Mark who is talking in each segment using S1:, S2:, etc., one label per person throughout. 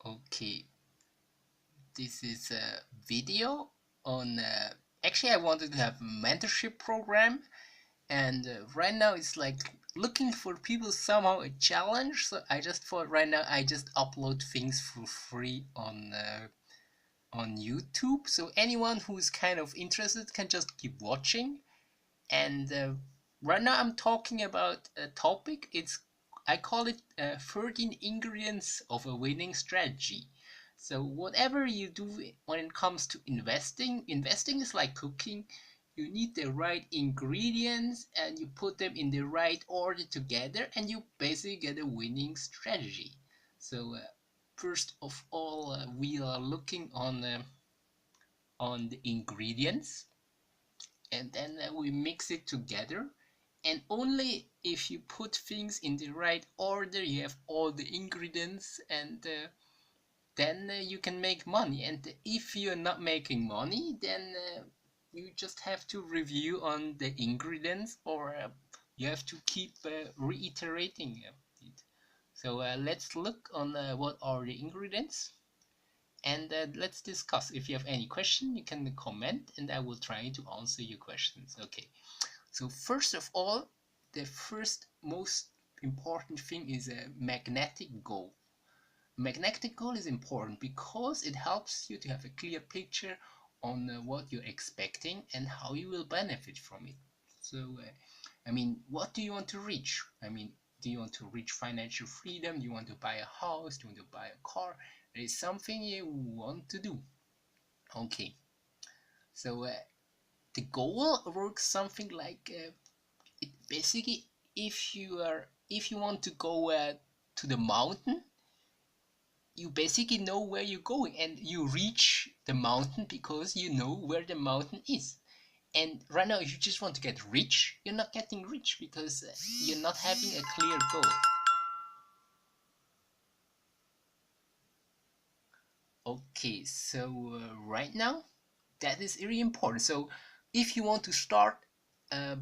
S1: Okay, this is a video on actually I wanted to have a mentorship program, and right now it's like looking for people somehow a challenge, so I just thought right now I just upload things for free on YouTube, so anyone who's kind of interested can just keep watching. And right now I'm talking about a topic. I call it 13 ingredients of a winning strategy. So whatever you do when it comes to investing is like cooking. You need the right ingredients and you put them in the right order together, and you basically get a winning strategy. So first of all, we are looking on the ingredients, and then we mix it together. And only if you put things in the right order, you have all the ingredients, and then you can make money. And if you're not making money, then you just have to review on the ingredients, or you have to keep reiterating it. So let's look on what are the ingredients, and let's discuss. If you have any question, you can comment and I will try to answer your questions. Okay, so first of all, the first most important thing is a magnetic goal. Magnetic goal is important because it helps you to have a clear picture on what you're expecting and how you will benefit from it. So I mean, what do you want to reach? I mean, do you want to reach financial freedom? Do you want to buy a house? Do you want to buy a car? There is something you want to do. Okay, so the goal works something like it basically, if you want to go to the mountain, you basically know where you're going, and you reach the mountain because you know where the mountain is. And right now, if you just want to get rich, you're not getting rich because you're not having a clear goal. Okay, so right now, that is really important. So if you want to start uh,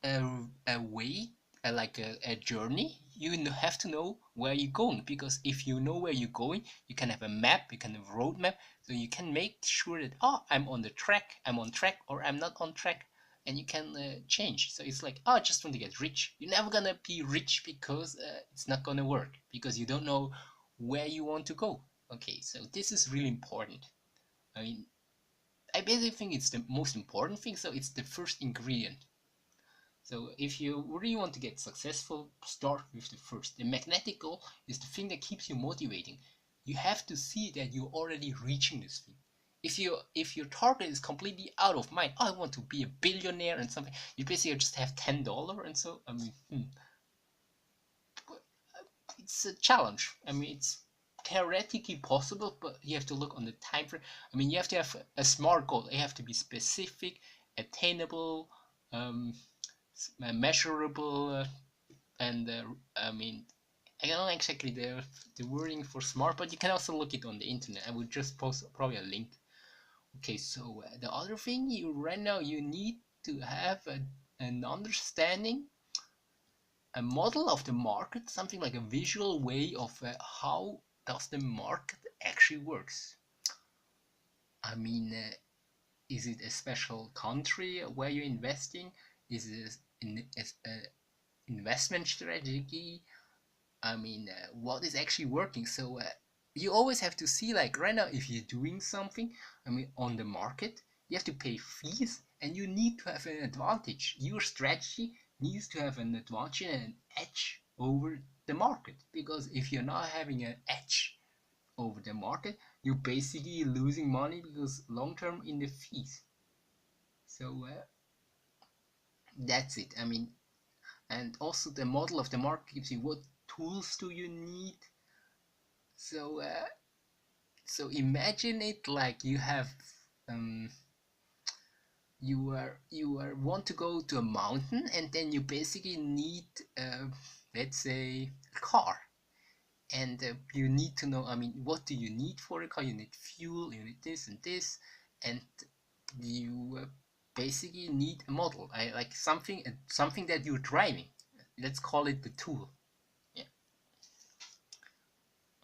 S1: a way, like a journey, you have to know where you're going, because if you know where you're going, you can have a map, you can have a road map, so you can make sure that, oh, I'm on track, or I'm not on track, and you can change. So it's like, oh, I just want to get rich. You're never gonna be rich because it's not gonna work, because you don't know where you want to go. Okay, so this is really important. I mean, I basically think it's the most important thing, so it's the first ingredient. So if you really want to get successful, start with the first. The magnetic goal is the thing that keeps you motivating. You have to see that you're already reaching this thing. If your target is completely out of mind, oh, I want to be a billionaire and something, you basically just have $10, and so I mean, it's a challenge. I mean, it's theoretically possible, but you have to look on the time frame. I mean, you have to have a smart goal. You have to be specific, attainable, um, measurable, and I mean, I don't know exactly the wording for smart, but you can also look it on the internet. I will just post probably a link. Okay, so the other thing, you right now you need to have an understanding, a model of the market, something like a visual way of how does the market actually works. I mean, is it a special country where you're investing? Is it an investment strategy? I mean, what is actually working? So you always have to see, like right now, if you're doing something, I mean, on the market, you have to pay fees, and you need to have an advantage. Your strategy needs to have an advantage and an edge over the market, because if you're not having an edge over the market, you're basically losing money because long term in the fees. So that's it. I mean, and also the model of the market gives you what tools do you need. So so imagine it like you have um, you are want to go to a mountain, and then you basically need let's say a car, and you need to know, I mean, what do you need for a car? You need fuel, you need this and this, and you basically need a model. I like something that you're driving. Let's call it the tool. Yeah.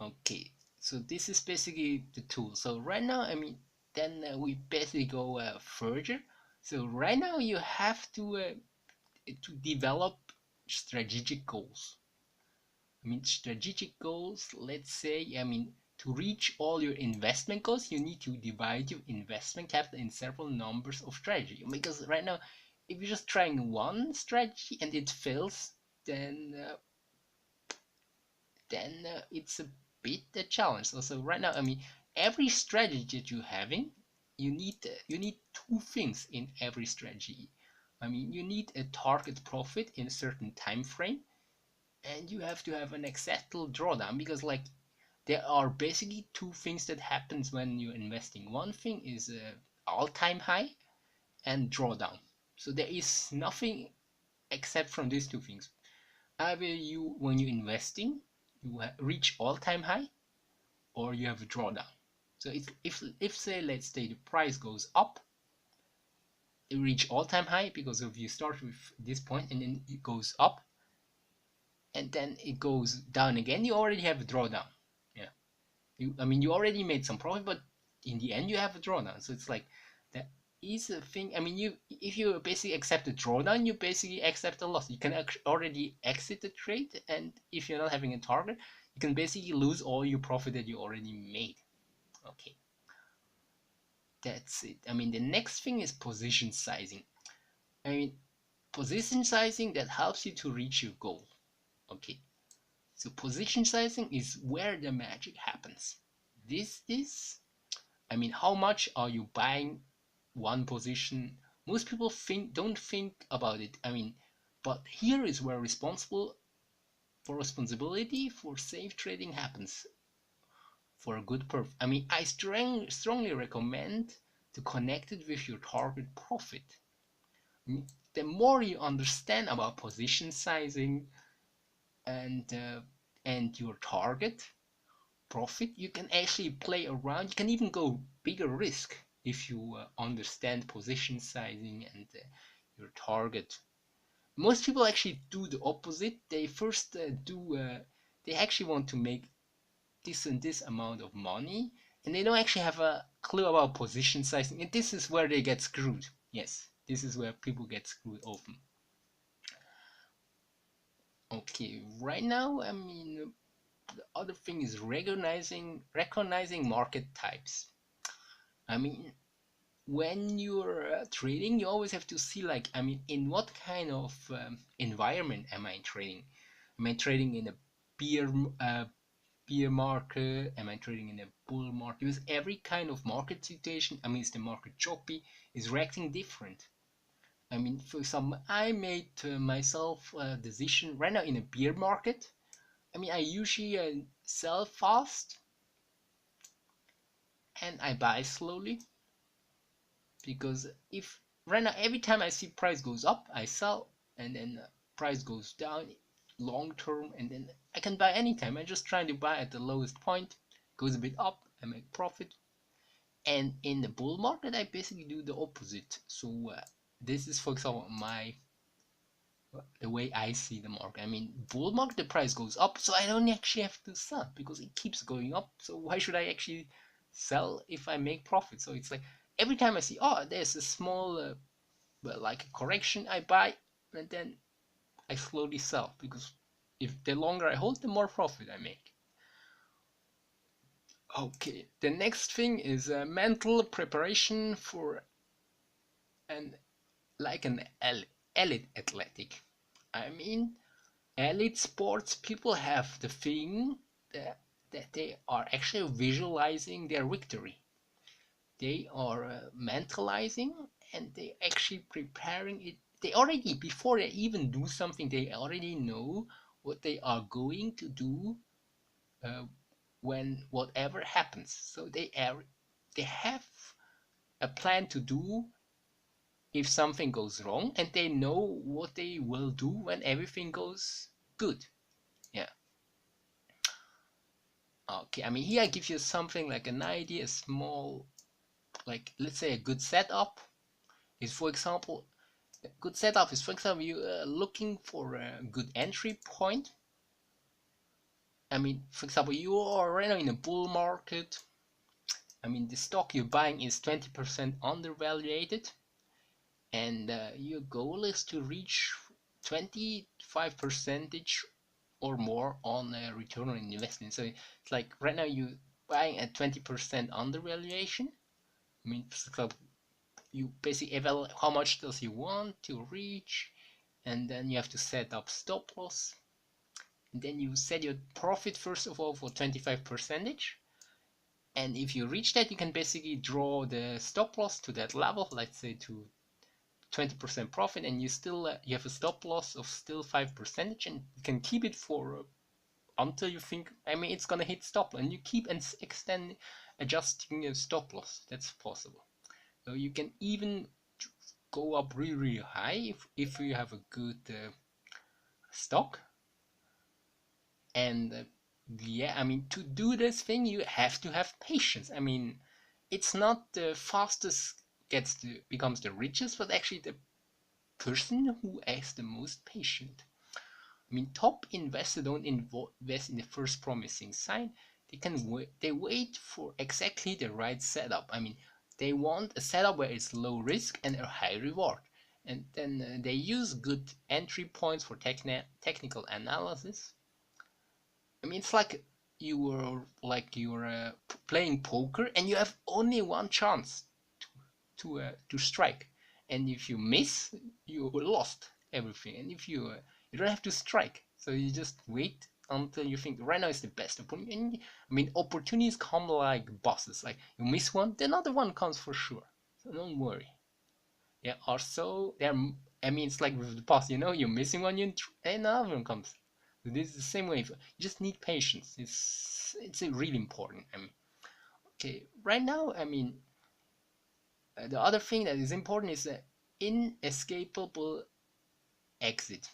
S1: Okay. So this is basically the tool. So right now, I mean, then we basically go further. So right now you have to develop strategic goals. I mean, strategic goals, let's say, I mean, to reach all your investment goals, you need to divide your investment capital in several numbers of strategy. Because right now, if you're just trying one strategy and it fails, then it's a bit a challenge. Also, right now, I mean, every strategy that you're having, you need two things in every strategy. I mean, you need a target profit in a certain time frame, and you have to have an acceptable drawdown because, like, there are basically two things that happens when you're investing. One thing is all-time high and drawdown. So there is nothing except from these two things. Either you, when you're investing, you reach all-time high, or you have a drawdown. So it's, if say let's say the price goes up, it reach all-time high because of you start with this point and then it goes up, and then it goes down again. You already have a drawdown. Yeah, I mean you already made some profit, but in the end you have a drawdown. So it's like that is a thing. I mean, you if you basically accept a drawdown, you basically accept a loss. You can already exit the trade, and if you're not having a target, you can basically lose all your profit that you already made. Okay, that's it. I mean, the next thing is position sizing. I mean, position sizing that helps you to reach your goal. Okay, so position sizing is where the magic happens. This is, I mean, how much are you buying one position? Most people don't think about it. I mean, but here is where responsibility for safe trading happens for a good perf. I mean, I strongly recommend to connect it with your target profit. The more you understand about position sizing and uh, and your target profit, you can actually play around. You can even go bigger risk if you understand position sizing and your target. Most people actually do the opposite. They first they actually want to make this and this amount of money, and they don't actually have a clue about position sizing, and this is where they get screwed. Yes, this is where people get screwed often. Okay, right now, I mean, the other thing is recognizing market types. I mean, when you're trading, you always have to see, like, I mean, in what kind of environment am I trading? Am I trading in a bear uh, bear market? Am I trading in a bull market? Because every kind of market situation, I mean, is the market choppy, is reacting different. I mean, for example, I made myself a decision right now in a bear market. I mean, I usually sell fast and I buy slowly, because if right now every time I see price goes up, I sell, and then price goes down long term, and then I can buy anytime. I'm just trying to buy at the lowest point, goes a bit up, I make profit. And in the bull market, I basically do the opposite. So this is, for example, the way I see the market. I mean, bull market, the price goes up, so I don't actually have to sell because it keeps going up. So why should I actually sell if I make profit? So it's like every time I see, oh, there's a small, like a correction, I buy, and then I slowly sell, because if the longer I hold, the more profit I make. Okay, the next thing is mental preparation for an like an elite athletic. I mean, elite sports people have the thing that they are actually visualizing their victory. They are mentalizing, and they actually preparing it. They already, before they even do something, they already know what they are going to do uh, when whatever happens. So they have a plan to do if something goes wrong, and they know what they will do when everything goes good. Yeah. Okay, I mean, here I give you something like an idea, a small, like, let's say a good setup is, for example, a good setup is, for example, you looking for a good entry point. I mean, for example, you are right now in a bull market. I mean, the stock you're buying is 20% undervalued, and your goal is to reach 25% or more on a return on investment. So it's like right now you buying at 20% undervaluation. I mean, so you basically evaluate how much does you want to reach, and then you have to set up stop loss. And then you set your profit first of all for 25%. And if you reach that, you can basically draw the stop loss to that level, let's say to 20% profit, and you still you have a stop loss of still 5%, and you can keep it for until you think, I mean, it's gonna hit stop, and you keep and extend adjusting your stop loss. That's possible. So you can even go up really, really high if you have a good stock. And yeah, I mean, to do this thing, you have to have patience. I mean, it's not the fastest becomes the richest, but actually the person who is the most patient. I mean, top investors don't invest in the first promising sign. They wait for exactly the right setup. I mean, they want a setup where it's low risk and a high reward. And then they use good entry points for technical analysis. I mean, it's like you're playing poker and you have only one chance to strike, and if you miss, you lost everything. And if you don't have to strike, so you just wait until you think right now is the best opportunity. And, I mean, opportunities come like buses. Like you miss one, the another one comes for sure. So don't worry. Yeah. Also, I mean, it's like with the bus. You're missing one, and another one comes. So this is the same way. You just need patience. It's really important. I mean, okay. Right now, I mean, the other thing that is important is the inescapable exit.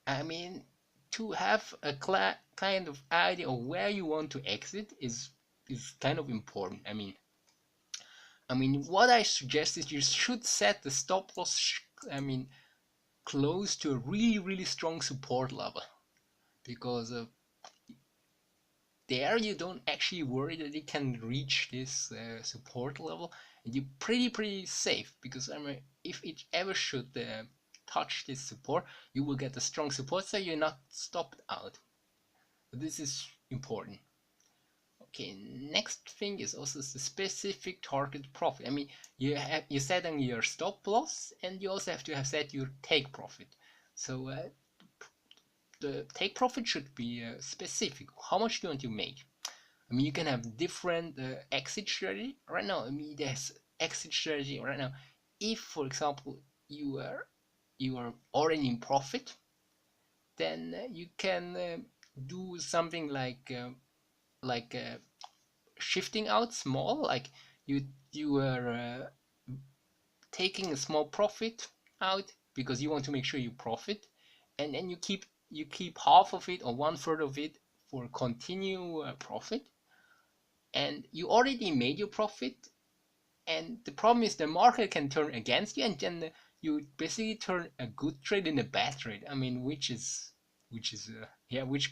S1: I mean, to have a kind of idea of where you want to exit is kind of important. I mean, what I suggest is you should set the stop loss. I mean, close to a really, really strong support level, because there you don't actually worry that it can reach this support level, and you're pretty safe, because I mean, if it ever should touch this support, you will get a strong support, so you're not stopped out. So this is important. Okay, next thing is also the specific target profit. I mean, you set on your stop loss, and you also have to have set your take profit. So the take profit should be specific. How much do you want to make? I mean, you can have different exit strategy. Right now, I mean, there's exit strategy right now. If, for example, you are already in profit, then you can do something like shifting out small. Like you are taking a small profit out because you want to make sure you profit, and then you keep half of it or one third of it for continue profit, and you already made your profit. And the problem is the market can turn against you, and then you basically turn a good trade in a bad trade. I mean, which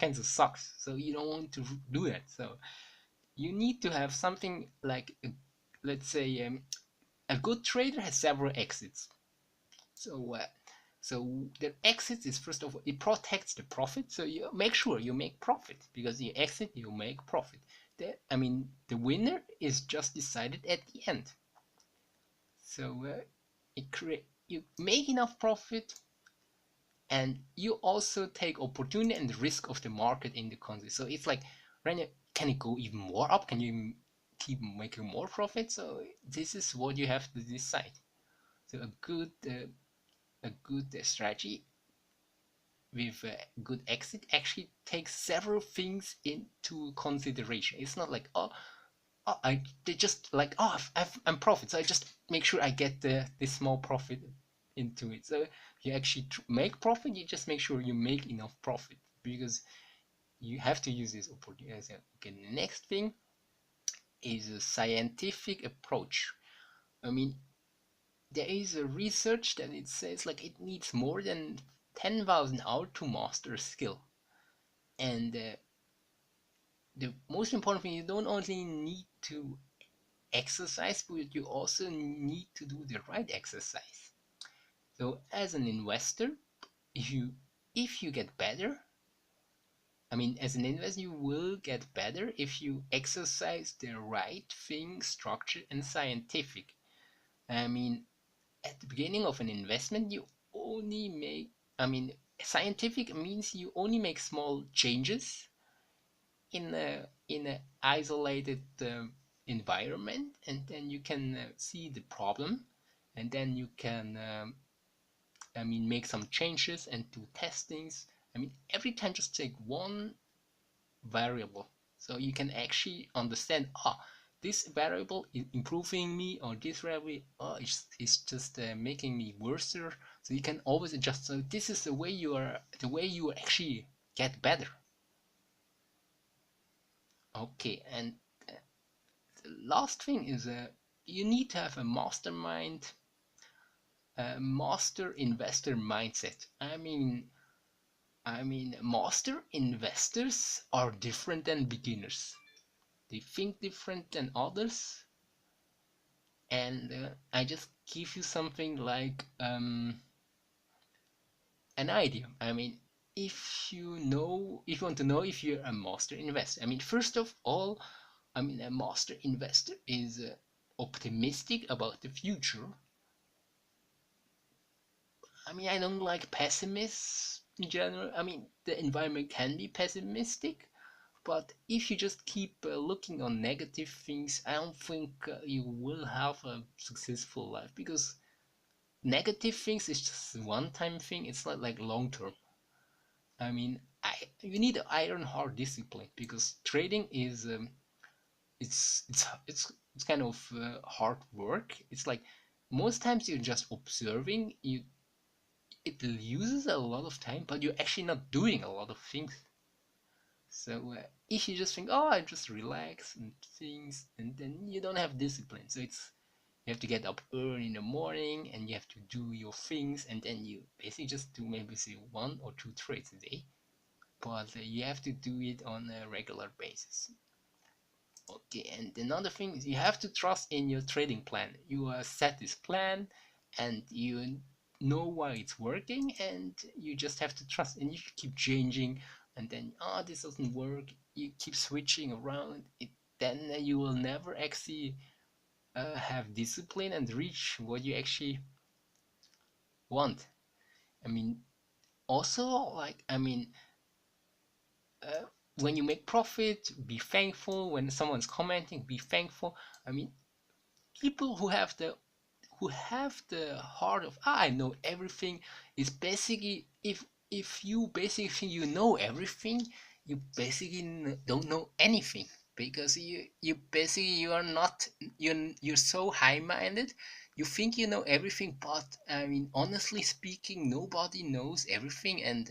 S1: kind of sucks. So you don't want to do that. So you need to have something like, let's say, a good trader has several exits. So the exit is, first of all, it protects the profit. So you make sure you make profit, because you exit, you make profit. The winner is just decided at the end. So you make enough profit, and you also take opportunity and the risk of the market in the country. So it's like, right now, can it go even more up? Can you keep making more profit? So this is what you have to decide. So a good strategy with a good exit actually takes several things into consideration. It's not like, they just like, I'm profit, so I just make sure I get this small profit into it. So you actually make profit, you just make sure you make enough profit, because you have to use this opportunity. Okay, the next thing is a scientific approach. I mean, there is a research that it says like it needs more than 10,000 hours to master a skill. And the most important thing, you don't only need to exercise, but you also need to do the right exercise. So as an investor, you if you get better, I mean, as an investor, you will get better if you exercise the right thing, structured and scientific. I mean, at the beginning of an investment, you only make, I mean, scientific means you only make small changes in a isolated environment, and then you can see the problem, and then you can, I mean, make some changes and do testings. I mean, every time just take one variable, so you can actually understand, this variable is improving me, or this variable, it's just making me worse. So you can always adjust. So this is the way you actually get better. Okay, and the last thing is you need to have a master investor mindset. I mean, master investors are different than beginners. They think different than others. And I just give you something like an idea. I mean, if you want to know if you're a master investor, I mean, first of all, I mean, a master investor is optimistic about the future. I mean, I don't like pessimists in general. I mean, the environment can be pessimistic, but if you just keep looking on negative things, I don't think you will have a successful life, because negative things is just one-time thing. It's not like long-term. I mean, you need iron hard discipline, because trading is it's kind of hard work. It's like most times you're just observing. It uses a lot of time, but you're actually not doing a lot of things. So if you just think, I just relax and things, and then you don't have discipline. So you have to get up early in the morning, and you have to do your things, and then you basically just do maybe say 1 or 2 trades a day, but you have to do it on a regular basis. Okay, and another thing is you have to trust in your trading plan. You set this plan, and you know why it's working, and you just have to trust, and you keep changing, and then this doesn't work, you keep switching around it, then you will never actually have discipline and reach what you actually want. I mean, also, like, I mean, uh, when you make profit, be thankful. When someone's commenting, be thankful. I mean, people who have the heart of, I know everything, is basically, if you basically think you know everything, you basically don't know anything, because you basically, you are not, you're so high-minded. You think you know everything, but I mean, honestly speaking, nobody knows everything. And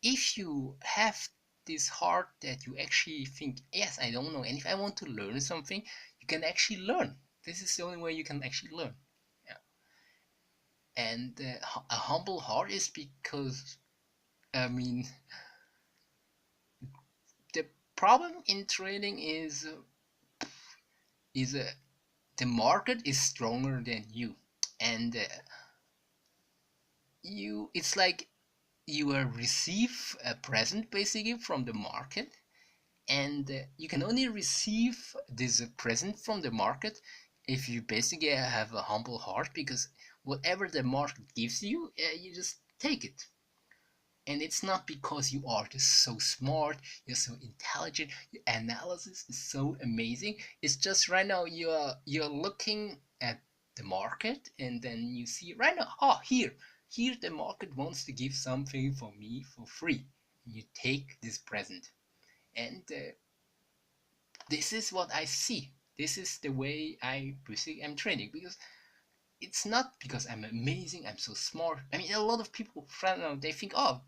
S1: if you have this heart that you actually think, yes, I don't know, and if I want to learn something, you can actually learn. This is the only way you can actually learn. Yeah. And a humble heart is because, I mean, the problem in trading is the market is stronger than you, and it's like you will receive a present basically from the market, and you can only receive this present from the market if you basically have a humble heart, because whatever the market gives you, you just take it. And it's not because you are just so smart, you're so intelligent, your analysis is so amazing. It's just right now you're looking at the market, and then you see right now, here the market wants to give something for me for free. You take this present, and this is what I see. This is the way I basically am trading, because it's not because I'm amazing, I'm so smart. I mean, a lot of people right now, they think, I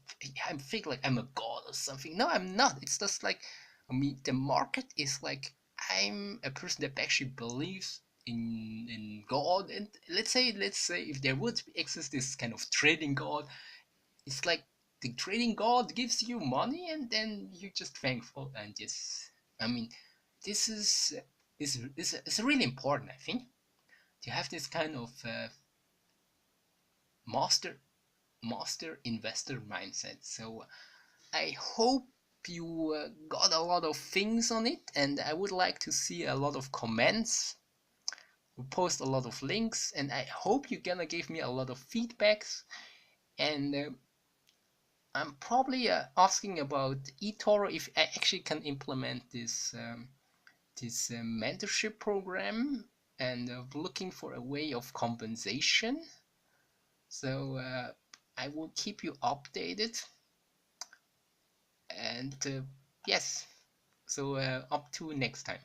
S1: think like I'm a god or something. No, I'm not. It's just like, I mean, the market is like, I'm a person that actually believes in God. And let's say if there would exist this kind of trading god, it's like the trading god gives you money and then you're just thankful. And just, I mean, this is really important, I think, to have this kind of master investor mindset. So I hope you got a lot of things on it, and I would like to see a lot of comments. We post a lot of links, and I hope you're gonna give me a lot of feedbacks. And I'm probably asking about eToro if I actually can implement this mentorship program, and looking for a way of compensation. So I will keep you updated. And yes, so up to next time.